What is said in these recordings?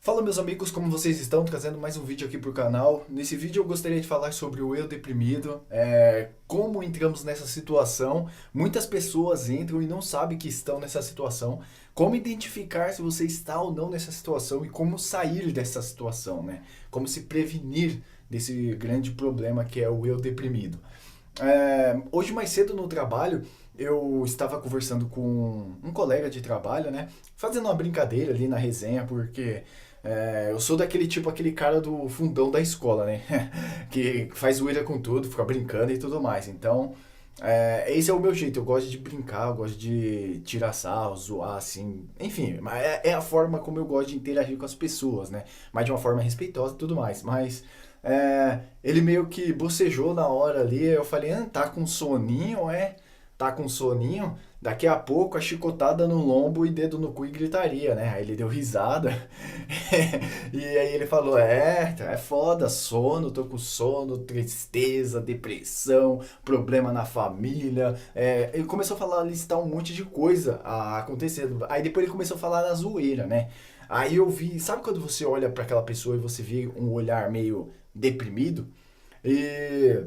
Fala meus amigos, como vocês estão? Trazendo mais um vídeo aqui pro canal. Nesse vídeo eu gostaria de falar sobre o eu deprimido, como entramos nessa situação. Muitas pessoas entram e não sabem que estão nessa situação. Como identificar se você está ou não nessa situação e como sair dessa situação, né? Como se prevenir desse grande problema que é o eu deprimido. Hoje mais cedo no trabalho eu estava conversando com um colega de trabalho, né? Fazendo uma brincadeira ali na resenha, porque eu sou daquele tipo, aquele cara do fundão da escola, né? Que faz zoeira com tudo, fica brincando e tudo mais. Então, esse é o meu jeito. Eu gosto de brincar, eu gosto de tirar sarro, zoar, assim. Enfim, é a forma como eu gosto de interagir com as pessoas, né? Mas de uma forma respeitosa e tudo mais. Mas ele meio que bocejou na hora ali. Eu falei, tá com soninho, é? Tá com soninho? Daqui a pouco a chicotada no lombo e dedo no cu e gritaria, né? Aí ele deu risada. E aí ele falou: é foda, sono, tô com sono, tristeza, depressão, problema na família. Ele começou a falar, listar um monte de coisa acontecendo. Aí depois ele começou a falar na zoeira, né? Aí eu vi, sabe quando você olha pra aquela pessoa e você vê um olhar meio deprimido? E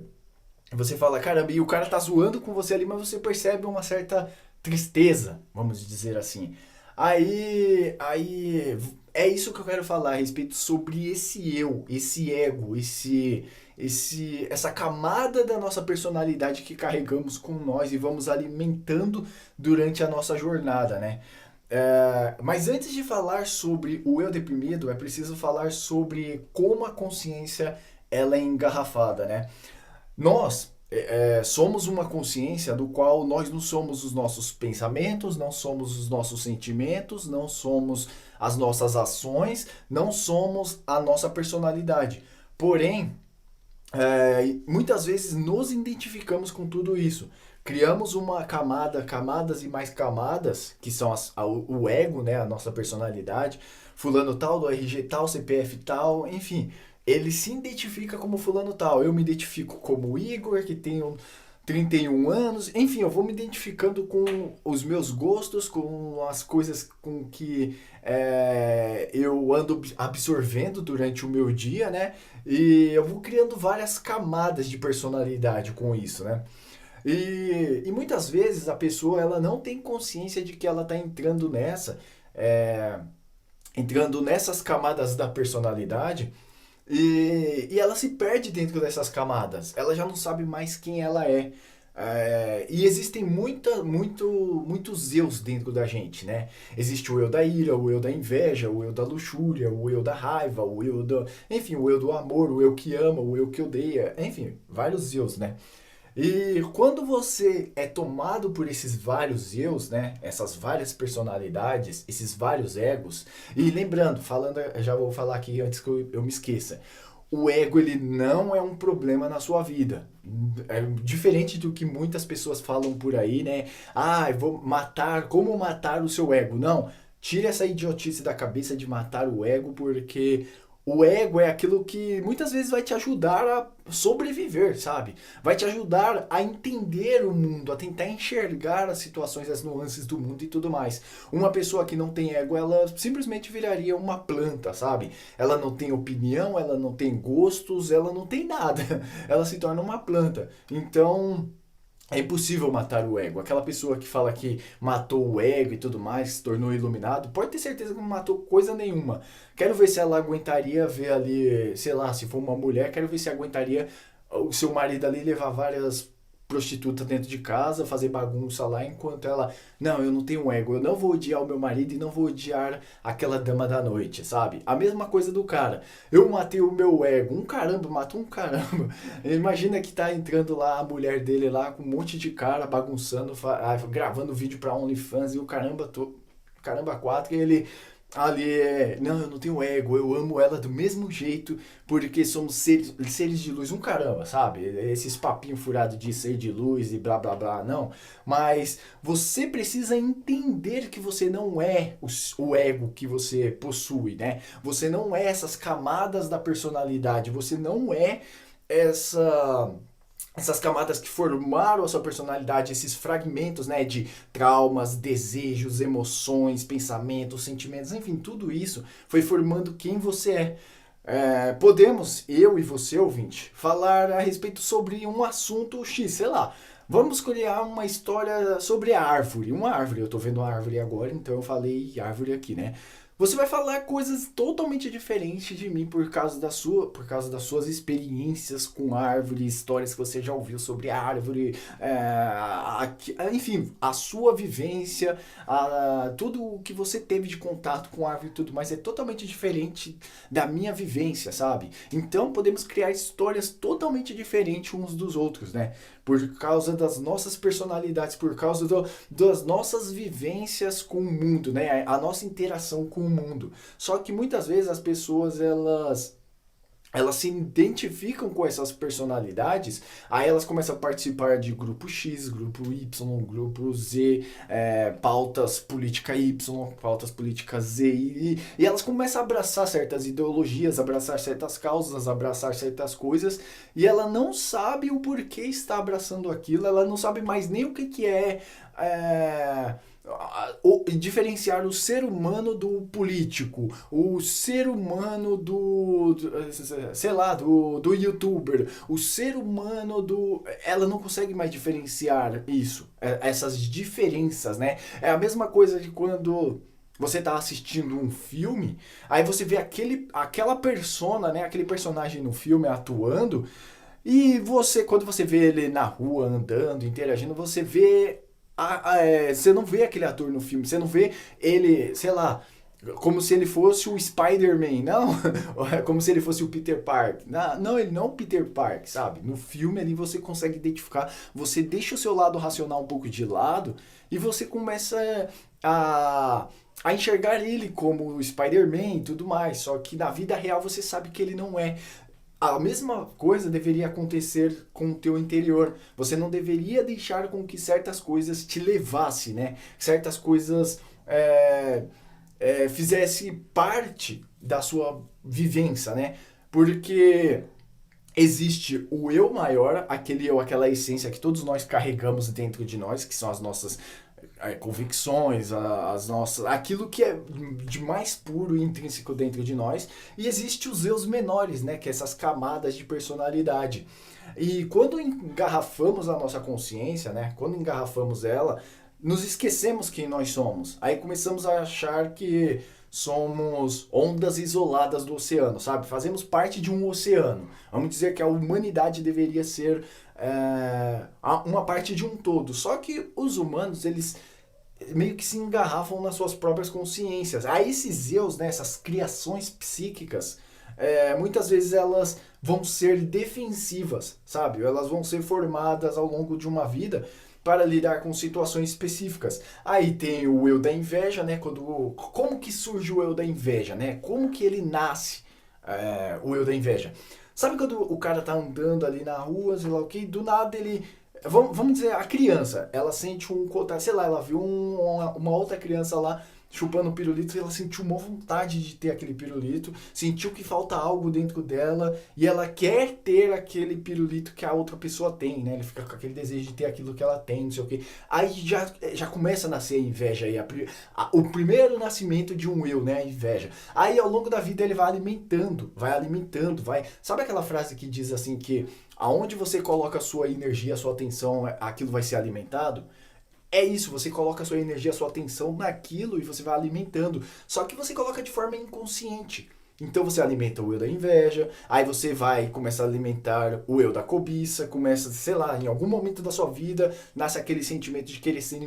você fala, caramba, e o cara tá zoando com você ali, mas você percebe uma certa tristeza, vamos dizer assim. Aí é isso que eu quero falar a respeito sobre esse eu, esse ego, essa camada da nossa personalidade que carregamos com nós e vamos alimentando durante a nossa jornada, né? Mas antes de falar sobre o eu deprimido, é preciso falar sobre como a consciência ela é engarrafada, né? Nós somos uma consciência do qual nós não somos os nossos pensamentos, não somos os nossos sentimentos, não somos as nossas ações, não somos a nossa personalidade. Porém, muitas vezes nos identificamos com tudo isso. Criamos uma camada, camadas e mais camadas, que são o ego, né, a nossa personalidade. Fulano tal, do RG tal, CPF tal, enfim. Ele se identifica como fulano tal. Eu me identifico como Igor, que tenho 31 anos. Enfim, eu vou me identificando com os meus gostos, com as coisas com que eu ando absorvendo durante o meu dia, né? E eu vou criando várias camadas de personalidade com isso, né? E muitas vezes a pessoa ela não tem consciência de que ela está é, entrando nessas camadas da personalidade e ela se perde dentro dessas camadas. Ela já não sabe mais quem ela é. E existem muitos eus dentro da gente, né? Existe o eu da ira, o eu da inveja, o eu da luxúria, o eu da raiva, enfim, o eu do amor, o eu que ama, o eu que odeia, enfim, vários eus, né? E quando você é tomado por esses vários eus, né? Essas várias personalidades, esses vários egos. E lembrando, falando, já vou falar aqui antes que eu me esqueça. O ego ele não é um problema na sua vida. É diferente do que muitas pessoas falam por aí, né? Ah, eu vou matar, como matar o seu ego? Não, tire essa idiotice da cabeça de matar o ego, porque o ego é aquilo que muitas vezes vai te ajudar a sobreviver, sabe? Vai te ajudar a entender o mundo, a tentar enxergar as situações, as nuances do mundo e tudo mais. Uma pessoa que não tem ego, ela simplesmente viraria uma planta, sabe? Ela não tem opinião, ela não tem gostos, ela não tem nada. Ela se torna uma planta. Então, é impossível matar o ego. Aquela pessoa que fala que matou o ego e tudo mais, se tornou iluminado, pode ter certeza que não matou coisa nenhuma. Quero ver se ela aguentaria ver ali, sei lá, se for uma mulher, quero ver se aguentaria o seu marido ali levar várias prostitutas dentro de casa, fazer bagunça lá, enquanto ela, não, eu não tenho ego, eu não vou odiar o meu marido e não vou odiar aquela dama da noite, sabe? A mesma coisa do cara. Eu matei o meu ego, um caramba, matou um caramba. Imagina que tá entrando lá a mulher dele lá com um monte de cara bagunçando, gravando vídeo pra OnlyFans e o caramba quatro, e ele ali não, eu não tenho ego, eu amo ela do mesmo jeito, porque somos seres de luz, um caramba, sabe? Esses papinhos furados de ser de luz e blá blá blá, não. Mas você precisa entender que você não é o ego que você possui, né? Você não é essas camadas da personalidade, você não é essa essas camadas que formaram a sua personalidade, esses fragmentos, né, de traumas, desejos, emoções, pensamentos, sentimentos, enfim, tudo isso foi formando quem você é. Podemos, eu e você, ouvinte, falar a respeito sobre um assunto X, sei lá. Vamos criar uma história sobre a árvore. Uma árvore, eu tô vendo uma árvore agora, então eu falei árvore aqui, né? Você vai falar coisas totalmente diferentes de mim por causa das suas experiências com árvore, histórias que você já ouviu sobre árvore, enfim, a sua vivência, tudo o que você teve de contato com árvore e tudo mais é totalmente diferente da minha vivência, sabe? Então podemos criar histórias totalmente diferentes uns dos outros, né? Por causa das nossas personalidades, por causa das nossas vivências com o mundo, né? A nossa interação com o mundo. Só que muitas vezes as pessoas elas se identificam com essas personalidades, aí elas começam a participar de grupo X, grupo Y, grupo Z, pautas política Y, pautas políticas Z, e elas começam a abraçar certas ideologias, abraçar certas causas, abraçar certas coisas, e ela não sabe o porquê está abraçando aquilo, ela não sabe mais nem o que diferenciar o ser humano do político, o ser humano sei lá, do youtuber, o ser humano do... Ela não consegue mais diferenciar isso, essas diferenças, né? É a mesma coisa de quando você tá assistindo um filme, aí você vê aquela persona, né? Aquele personagem no filme atuando, e você, quando você vê ele na rua, andando, interagindo, você vê você não vê aquele ator no filme, você não vê ele, sei lá, como se ele fosse o Spider-Man, não, como se ele fosse o Peter Parker. Não, ele não é o Peter Parker, sabe? No filme ali você consegue identificar, você deixa o seu lado racional um pouco de lado e você começa a enxergar ele como o Spider-Man e tudo mais, só que na vida real você sabe que ele não é. A mesma coisa deveria acontecer com o teu interior. Você não deveria deixar com que certas coisas te levassem, né? Certas coisas fizesse parte da sua vivência, né? Porque existe o eu maior, aquele eu, aquela essência que todos nós carregamos dentro de nós, que são as nossas convicções, as nossas, aquilo que é de mais puro e intrínseco dentro de nós, e existe os eus menores, né, que é essas camadas de personalidade. E quando engarrafamos a nossa consciência, né, quando engarrafamos ela, nos esquecemos quem nós somos. Aí começamos a achar que somos ondas isoladas do oceano, sabe? Fazemos parte de um oceano. Vamos dizer que a humanidade deveria ser uma parte de um todo. Só que os humanos, eles meio que se engarrafam nas suas próprias consciências. Aí esses eus, né, essas criações psíquicas, muitas vezes elas vão ser defensivas, sabe? Elas vão ser formadas ao longo de uma vida para lidar com situações específicas. Aí tem o eu da inveja, né? Como que surge o eu da inveja, né? Como que ele nasce, o eu da inveja? Sabe quando o cara tá andando ali na rua, sei lá o que, do nada ele... Vamos dizer, a criança, ela sente sei lá, ela viu uma outra criança lá chupando um pirulito e ela sentiu uma vontade de ter aquele pirulito, sentiu que falta algo dentro dela e ela quer ter aquele pirulito que a outra pessoa tem, né? Ele fica com aquele desejo de ter aquilo que ela tem, não sei o que. Aí já começa a nascer a inveja aí, o primeiro nascimento de um eu, né? A inveja. Aí ao longo da vida ele vai alimentando, vai... Sabe aquela frase que diz assim que aonde você coloca a sua energia, a sua atenção, aquilo vai ser alimentado? É isso, você coloca a sua energia, a sua atenção naquilo e você vai alimentando. Só que você coloca de forma inconsciente. Então você alimenta o eu da inveja, aí você vai começar a alimentar o eu da cobiça, começa, sei lá, em algum momento da sua vida, nasce aquele sentimento de querer ser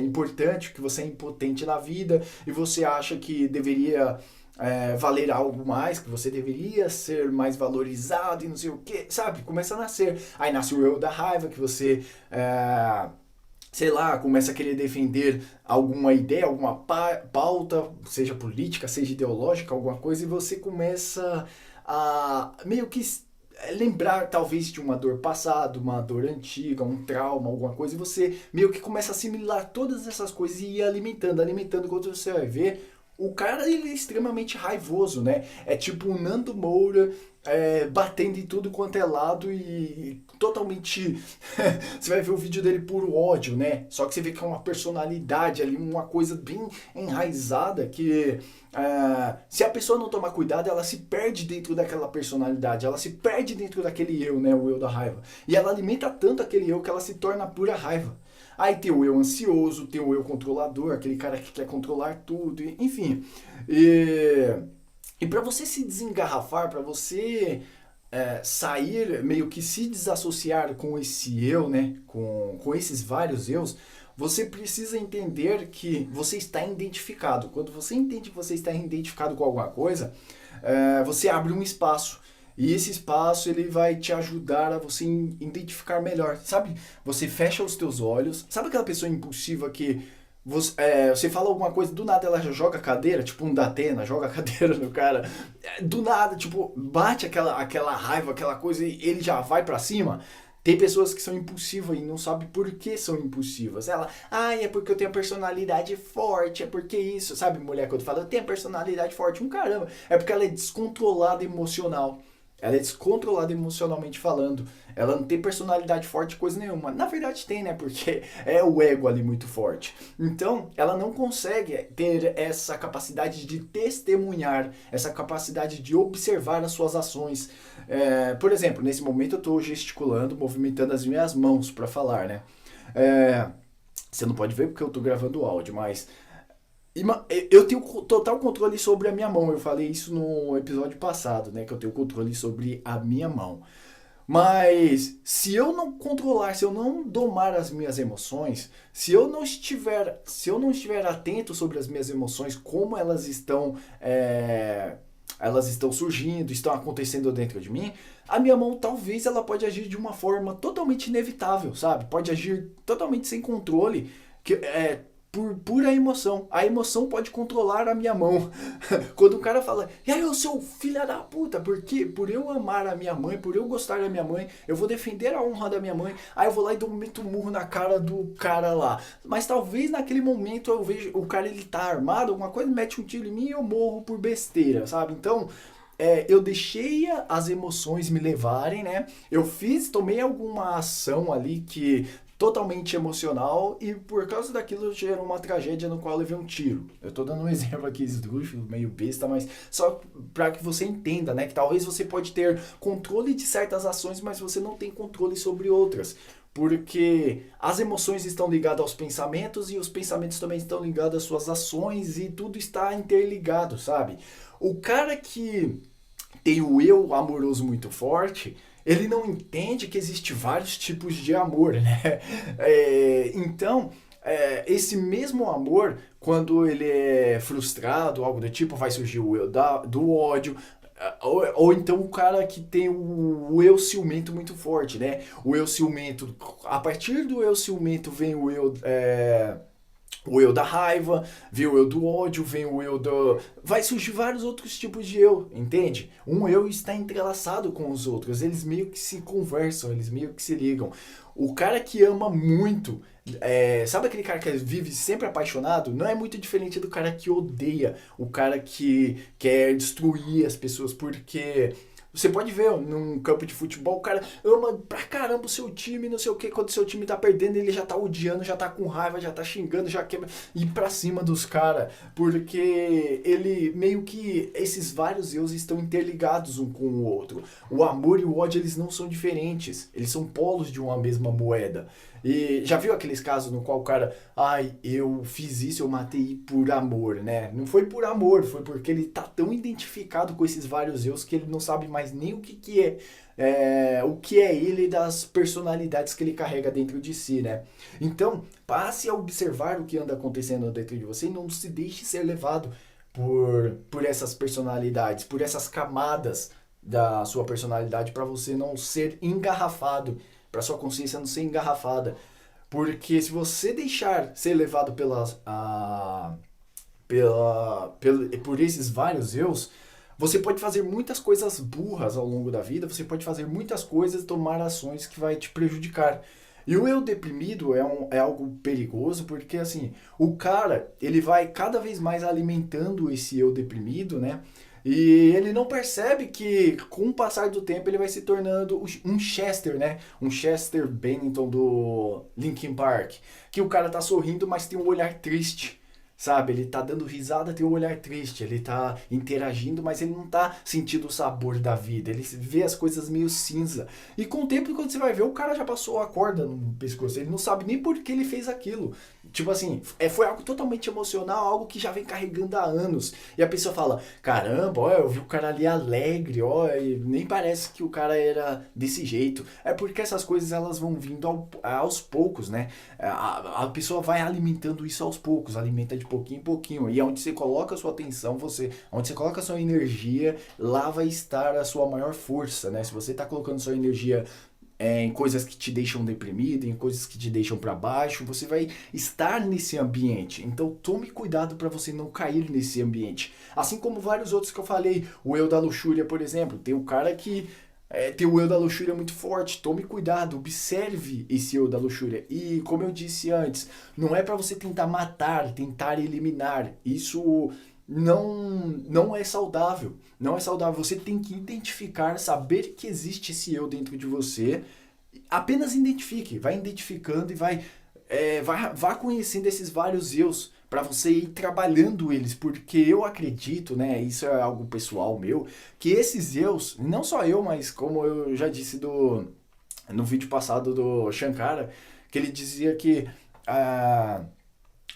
importante, que você é impotente na vida, e você acha que deveria valer algo mais, que você deveria ser mais valorizado e não sei o que, sabe? Começa a nascer. Aí nasce o eu da raiva, que você... sei lá, começa a querer defender alguma ideia, alguma pauta, seja política, seja ideológica, alguma coisa, e você começa a meio que lembrar talvez de uma dor passada, uma dor antiga, um trauma, alguma coisa, e você meio que começa a assimilar todas essas coisas e ir alimentando, quando você vai ver, O cara, ele é extremamente raivoso, né? É tipo o Nando Moura batendo em tudo quanto é lado e totalmente... Você vai ver o vídeo dele por ódio, né? Só que você vê que é uma personalidade ali, uma coisa bem enraizada que... se a pessoa não tomar cuidado, ela se perde dentro daquela personalidade, ela se perde dentro daquele eu, né? O eu da raiva. E ela alimenta tanto aquele eu que ela se torna pura raiva. Aí tem o eu ansioso, tem o eu controlador, aquele cara que quer controlar tudo, enfim. E para você se desengarrafar, para você sair, meio que se desassociar com esse eu, né? Com esses vários eus, você precisa entender que você está identificado. Quando você entende que você está identificado com alguma coisa, você abre um espaço. E esse espaço ele vai te ajudar a você identificar melhor, sabe? Você fecha os teus olhos, sabe aquela pessoa impulsiva que você fala alguma coisa, do nada ela já joga a cadeira, tipo um Datena, joga a cadeira no cara, do nada, tipo, bate aquela raiva, aquela coisa e ele já vai pra cima. Tem pessoas que são impulsivas e não sabem por que são impulsivas. Ela, é porque eu tenho personalidade forte, é porque isso, sabe, mulher, quando fala, eu tenho personalidade forte, caramba, é porque ela é descontrolada emocional. Ela é descontrolada emocionalmente falando. Ela não tem personalidade forte, coisa nenhuma. Na verdade tem, né? Porque é o ego ali muito forte. Então, ela não consegue ter essa capacidade de testemunhar, essa capacidade de observar as suas ações. Por exemplo, nesse momento eu estou gesticulando, movimentando as minhas mãos para falar, né? Você não pode ver porque eu estou gravando o áudio, mas... Eu tenho total controle sobre a minha mão. Eu falei isso no episódio passado, né? Que eu tenho controle sobre a minha mão. Mas se eu não controlar, se eu não domar as minhas emoções, se eu não estiver atento sobre as minhas emoções, como elas estão surgindo, estão acontecendo dentro de mim, a minha mão talvez ela pode agir de uma forma totalmente inevitável, sabe? Pode agir totalmente sem controle, por pura emoção. A emoção pode controlar a minha mão. Quando o cara fala, e aí, eu sou filha da puta, porque por eu amar a minha mãe, por eu gostar da minha mãe, eu vou defender a honra da minha mãe, aí eu vou lá e meto um murro na cara do cara lá. Mas talvez naquele momento eu vejo o cara, ele tá armado, alguma coisa, mete um tiro em mim e eu morro por besteira, sabe? Então... eu deixei as emoções me levarem, né? Tomei alguma ação ali que totalmente emocional e por causa daquilo gerou uma tragédia no qual eu levei um tiro. Eu tô dando um exemplo aqui esdrúxulo, meio besta, mas só para que você entenda, né? Que talvez você pode ter controle de certas ações, mas você não tem controle sobre outras. Porque as emoções estão ligadas aos pensamentos e os pensamentos também estão ligados às suas ações e tudo está interligado, sabe? O cara que tem o eu amoroso muito forte, ele não entende que existe vários tipos de amor, né? Então, esse mesmo amor, quando ele é frustrado, algo do tipo, vai surgir o eu do ódio, ou então o cara que tem o eu ciumento muito forte, né? O eu ciumento, a partir do eu ciumento vem o eu da raiva, vem o eu do ódio, vem o eu do... Vai surgir vários outros tipos de eu, entende? Um eu está entrelaçado com os outros, eles meio que se conversam, eles meio que se ligam. O cara que ama muito, sabe aquele cara que vive sempre apaixonado? Não é muito diferente do cara que odeia, o cara que quer destruir as pessoas, porque... Você pode ver num campo de futebol, o cara ama pra caramba o seu time, não sei o que, quando o seu time tá perdendo, ele já tá odiando, já tá com raiva, já tá xingando, já quer ir pra cima dos caras, porque ele meio que, esses vários eus estão interligados um com o outro. O amor e o ódio, eles não são diferentes, eles são polos de uma mesma moeda. E já viu aqueles casos no qual o cara, eu fiz isso, eu matei por amor, né? Não foi por amor, foi porque ele tá tão identificado com esses vários eus que ele não sabe mais nem o que o que é ele das personalidades que ele carrega dentro de si, né? Então, passe a observar o que anda acontecendo dentro de você e não se deixe ser levado por essas personalidades, por essas camadas da sua personalidade para você não ser engarrafado, para sua consciência não ser engarrafada. Porque se você deixar ser levado por esses vários eus, você pode fazer muitas coisas burras ao longo da vida, você pode fazer muitas coisas e tomar ações que vai te prejudicar. E o eu deprimido é algo perigoso porque, assim, o cara, ele vai cada vez mais alimentando esse eu deprimido, né? E ele não percebe que, com o passar do tempo, ele vai se tornando um Chester, né? Um Chester Bennington do Linkin Park. Que o cara tá sorrindo, mas tem um olhar triste. Sabe, ele tá dando risada, tem um olhar triste, ele tá interagindo, mas ele não tá sentindo o sabor da vida, ele vê as coisas meio cinza. E com o tempo, quando você vai ver, o cara já passou a corda no pescoço, ele não sabe nem por que ele fez aquilo. Tipo assim, foi algo totalmente emocional, algo que já vem carregando há anos. E a pessoa fala, caramba, ó, eu vi o cara ali alegre, ó, e nem parece que o cara era desse jeito. É porque essas coisas elas vão vindo aos poucos, né? A pessoa vai alimentando isso aos poucos, alimenta de pouquinho em pouquinho. E onde você coloca a sua atenção, onde você coloca a sua energia, lá vai estar a sua maior força, né? Se você está colocando sua energia em coisas que te deixam deprimido, em coisas que te deixam para baixo, você vai estar nesse ambiente. Então tome cuidado para você não cair nesse ambiente. Assim como vários outros que eu falei, o eu da luxúria, por exemplo, tem o cara que tem o eu da luxúria muito forte. Tome cuidado, observe esse eu da luxúria. E como eu disse antes, não é para você tentar matar, tentar eliminar. Isso não é saudável. Não é saudável. Você tem que identificar, saber que existe esse eu dentro de você. Apenas identifique, vai identificando e vá conhecendo esses vários eus para você ir trabalhando eles, porque eu acredito, né, isso é algo pessoal meu, que esses eus, não só eu, mas como eu já disse no vídeo passado do Shankara, que ele dizia que ah,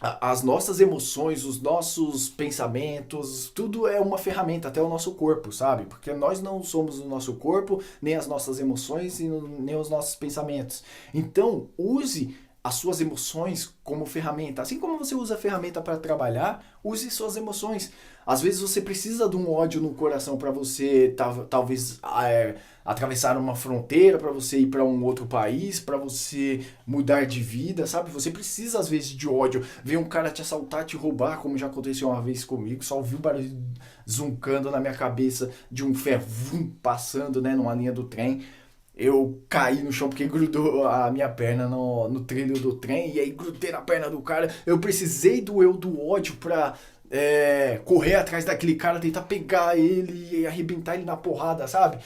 as nossas emoções, os nossos pensamentos, tudo é uma ferramenta, até o nosso corpo, sabe? Porque nós não somos o nosso corpo, nem as nossas emoções e nem os nossos pensamentos. Então, use as suas emoções como ferramenta. Assim como você usa a ferramenta para trabalhar, use suas emoções. Às vezes você precisa de um ódio no coração para você talvez atravessar uma fronteira, para você ir para um outro país, para você mudar de vida, sabe? Você precisa às vezes de ódio. Ver um cara te assaltar, te roubar, como já aconteceu uma vez comigo, só ouvi o barulho zuncando na minha cabeça de um ferro passando, né, numa linha do trem. Eu caí no chão porque grudou a minha perna no trilho do trem e aí grudei na perna do cara. Eu precisei do eu do ódio pra correr atrás daquele cara, tentar pegar ele e arrebentar ele na porrada, sabe?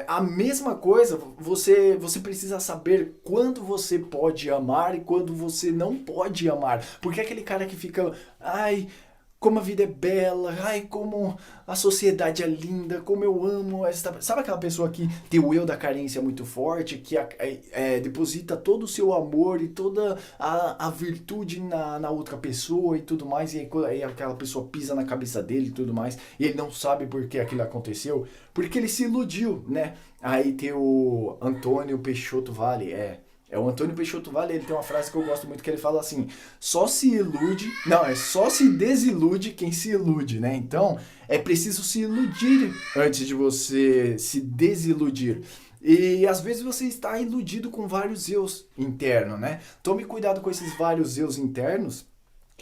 A mesma coisa, você precisa saber quando você pode amar e quando você não pode amar. Porque aquele cara que fica, ai, como a vida é bela, ai, como a sociedade é linda, como eu amo esta. Sabe aquela pessoa que tem o eu da carência muito forte, que deposita todo o seu amor e toda a virtude na outra pessoa e tudo mais, e aí aquela pessoa pisa na cabeça dele e tudo mais, e ele não sabe por que aquilo aconteceu, porque ele se iludiu, né? Aí tem o Antônio Peixoto Vale, o Antônio Peixoto Vale, ele tem uma frase que eu gosto muito que ele fala assim, só se desilude quem se ilude, né? Então, é preciso se iludir antes de você se desiludir. E às vezes você está iludido com vários eus internos, né? Tome cuidado com esses vários eus internos,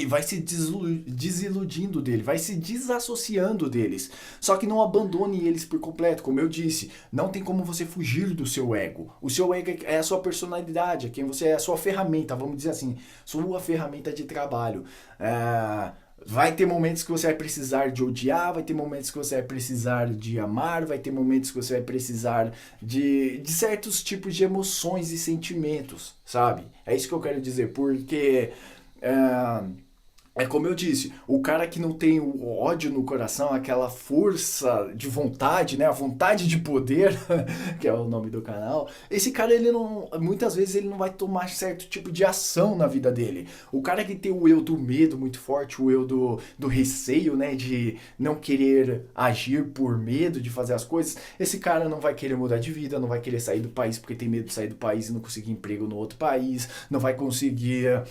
e vai se desiludindo dele, vai se desassociando deles. Só que não abandone eles por completo, como eu disse. Não tem como você fugir do seu ego. O seu ego é a sua personalidade, é quem você é, a sua ferramenta, vamos dizer assim, sua ferramenta de trabalho. Vai ter momentos que você vai precisar de odiar, vai ter momentos que você vai precisar de amar, vai ter momentos que você vai precisar de certos tipos de emoções e sentimentos, sabe? É isso que eu quero dizer, porque... como eu disse, o cara que não tem o ódio no coração, aquela força de vontade, né? A vontade de poder, que é o nome do canal, esse cara, ele não, muitas vezes ele não vai tomar certo tipo de ação na vida dele. O cara que tem o eu do medo muito forte, o eu do receio, né? De não querer agir por medo de fazer as coisas, esse cara não vai querer mudar de vida, não vai querer sair do país porque tem medo de sair do país e não conseguir emprego no outro país, não vai conseguir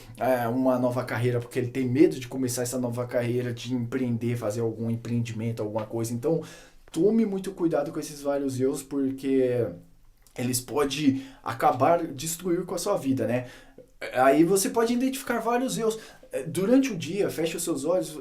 uma nova carreira porque ele tem medo de começar essa nova carreira, de empreender, fazer algum empreendimento, alguma coisa. Então, tome muito cuidado com esses vários eus, porque eles podem acabar destruir com a sua vida, né? Aí você pode identificar vários eus. Durante o dia, feche os seus olhos,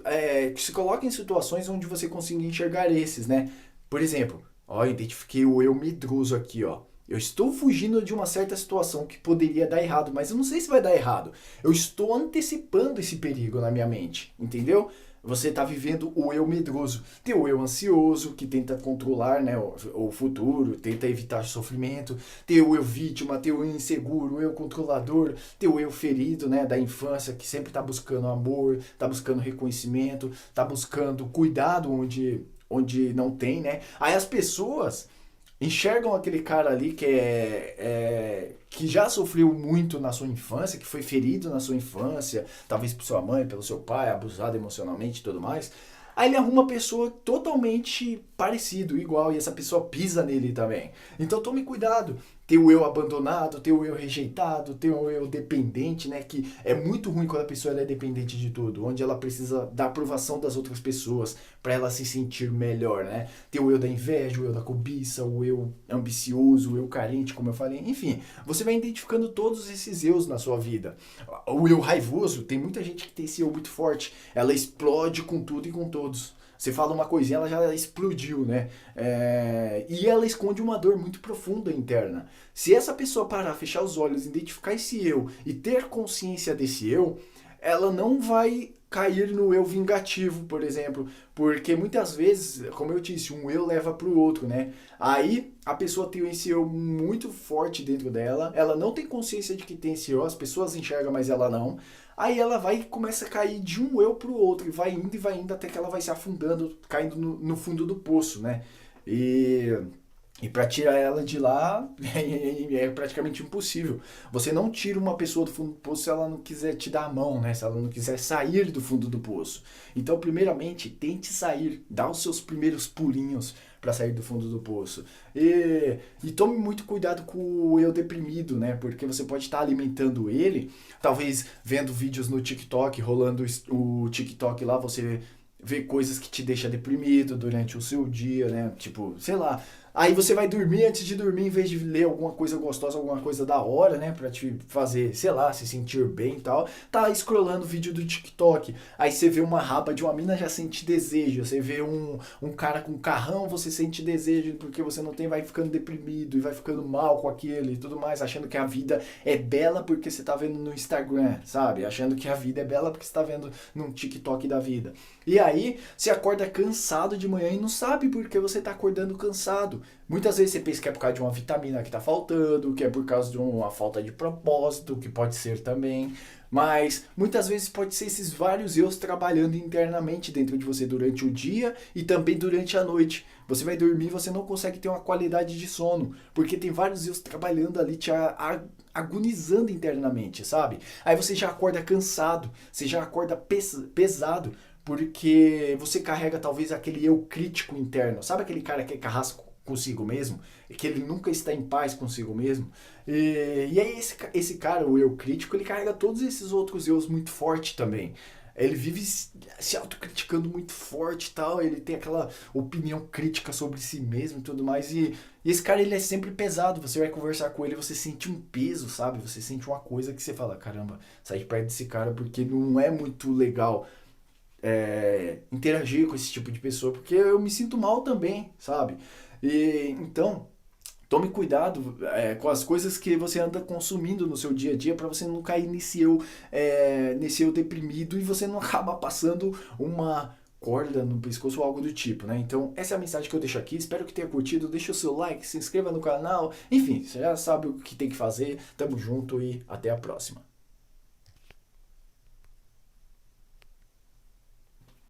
se coloque em situações onde você consiga enxergar esses, né? Por exemplo, ó, eu identifiquei o eu medroso aqui, ó. Eu estou fugindo de uma certa situação que poderia dar errado, mas eu não sei se vai dar errado. Eu estou antecipando esse perigo na minha mente, entendeu? Você está vivendo o eu medroso. Tem o eu ansioso, que tenta controlar, né, o futuro, tenta evitar sofrimento. Tem o eu vítima, tem o eu inseguro, o eu controlador. Tem o eu ferido, né, da infância, que sempre está buscando amor, está buscando reconhecimento, está buscando cuidado onde não tem, né? Aí as pessoas enxergam aquele cara ali que já sofreu muito na sua infância, que foi ferido na sua infância, talvez por sua mãe, pelo seu pai, abusado emocionalmente e tudo mais. Aí ele arruma uma pessoa totalmente parecido, igual, e essa pessoa pisa nele também. Então tome cuidado. Tem o eu abandonado, tem o eu rejeitado, tem o eu dependente, né? Que é muito ruim quando a pessoa ela é dependente de tudo, onde ela precisa da aprovação das outras pessoas para ela se sentir melhor, né? Tem o eu da inveja, o eu da cobiça, o eu ambicioso, o eu carente, como eu falei. Enfim, você vai identificando todos esses eus na sua vida. O eu raivoso, tem muita gente que tem esse eu muito forte. Ela explode com tudo e com todos. Você fala uma coisinha, ela já explodiu, né? E ela esconde uma dor muito profunda interna. Se essa pessoa parar, fechar os olhos, identificar esse eu e ter consciência desse eu, ela não vai cair no eu vingativo, por exemplo, porque muitas vezes, como eu disse, um eu leva para o outro, né? Aí a pessoa tem esse eu muito forte dentro dela, ela não tem consciência de que tem esse eu, as pessoas enxergam, mas ela não. Aí ela vai e começa a cair de um eu para o outro, e vai indo até que ela vai se afundando, caindo no fundo do poço, né? E para tirar ela de lá é praticamente impossível. Você não tira uma pessoa do fundo do poço se ela não quiser te dar a mão, né? Se ela não quiser sair do fundo do poço. Então, primeiramente, tente sair, dá os seus primeiros pulinhos para sair do fundo do poço. E tome muito cuidado com o eu deprimido, né? Porque você pode estar alimentando ele, talvez vendo vídeos no TikTok, rolando o TikTok lá, você vê coisas que te deixam deprimido durante o seu dia, né? Tipo, sei lá. Aí você vai dormir, antes de dormir, em vez de ler alguma coisa gostosa, alguma coisa da hora, né? Pra te fazer, sei lá, se sentir bem e tal. Tá scrollando vídeo do TikTok. Aí você vê uma raba de uma mina, já sente desejo. Você vê um cara com carrão, você sente desejo porque você não tem, vai ficando deprimido e vai ficando mal com aquele e tudo mais. Achando que a vida é bela porque você tá vendo no Instagram, sabe? Achando que a vida é bela porque você tá vendo num TikTok da vida. E aí, você acorda cansado de manhã e não sabe por que você tá acordando cansado. Muitas vezes você pensa que é por causa de uma vitamina que está faltando, que é por causa de uma falta de propósito, que pode ser também. Mas muitas vezes pode ser esses vários eus trabalhando internamente dentro de você durante o dia e também durante a noite. Você vai dormir e você não consegue ter uma qualidade de sono, porque tem vários eus trabalhando ali, te agonizando internamente, sabe? Aí você já acorda cansado, você já acorda pesado, porque você carrega talvez aquele eu crítico interno. Sabe aquele cara que é carrasco consigo mesmo? Que ele nunca está em paz consigo mesmo? E aí esse cara, o eu crítico, ele carrega todos esses outros eus muito forte também. Ele vive se autocriticando muito forte e tal, ele tem aquela opinião crítica sobre si mesmo e tudo mais, e esse cara ele é sempre pesado, você vai conversar com ele, você sente um peso, sabe? Você sente uma coisa que você fala, caramba, sai de perto desse cara porque não é muito legal interagir com esse tipo de pessoa, porque eu me sinto mal também, sabe? E então, tome cuidado com as coisas que você anda consumindo no seu dia a dia para você não cair nesse eu deprimido e você não acabar passando uma corda no pescoço ou algo do tipo, né? Então, essa é a mensagem que eu deixo aqui. Espero que tenha curtido. Deixa o seu like, se inscreva no canal. Enfim, você já sabe o que tem que fazer. Tamo junto e até a próxima.